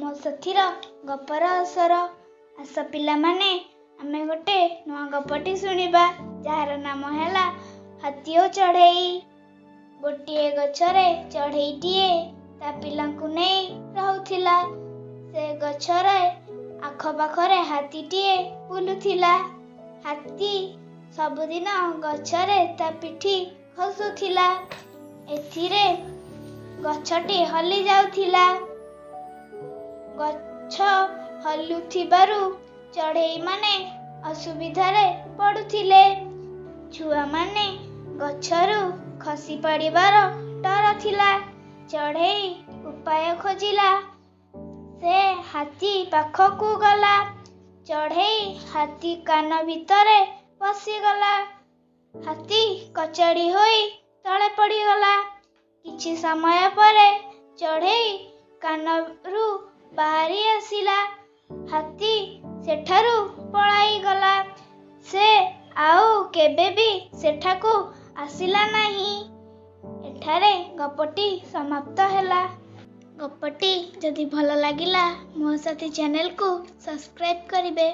ମୋ ସାଥିର ଗପର ଅସର। ଆସ ପିଲାମାନେ, ଆମେ ଗୋଟେ ନୂଆ ଗପଟି ଶୁଣିବା, ଯାହାର ନାମ ହେଲା ହାତୀ ଓ ଚଢ଼େଇ। ଗୋଟିଏ ଗଛରେ ଚଢ଼େଇଟିଏ ତା ପିଲାଙ୍କୁ ନେଇ ରହୁଥିଲା। ସେ ଗଛରେ ଆଖପାଖରେ ହାତୀଟିଏ ବୁଲୁଥିଲା। ହାତୀ ସବୁଦିନ ଗଛରେ ତା ପିଠି ଘଷୁଥିଲା। ଏଥିରେ ଗଛଟି ହଲି ଯାଉଥିଲା। ଗଛ ହଲୁଥିବାରୁ ଚଢ଼େଇମାନେ ଅସୁବିଧାରେ ପଡୁଥିଲେ। ଛୁଆମାନେ ଗଛରୁ ଖସି ପଡ଼ିବାର ଡର ଥିଲା। ଚଢ଼େଇ ଉପାୟ ଖୋଜିଲା। ସେ ହାତୀ ପାଖକୁ ଗଲା। ଚଢ଼େଇ ହାତୀ କାନ ଭିତରେ ପଶିଗଲା। ହାତୀ କଚାଡ଼ି ହୋଇ ତଳେ ପଡ଼ିଗଲା। କିଛି ସମୟ ପରେ ଚଢ଼େଇ କାନରୁ ବାହାରି ଆସିଲା। ହାତୀ ସେଠାରୁ ପଳାଇଗଲା। ସେ ଆଉ କେବେ ବି ସେଠାକୁ ଆସିଲା ନାହିଁ। ଏଠାରେ ଗପଟି ସମାପ୍ତ ହେଲା। ଗପଟି ଯଦି ଭଲ ଲାଗିଲା ମୋ ସାଥୀ ଚ୍ୟାନେଲକୁ ସବସ୍କ୍ରାଇବ୍ କରିବେ।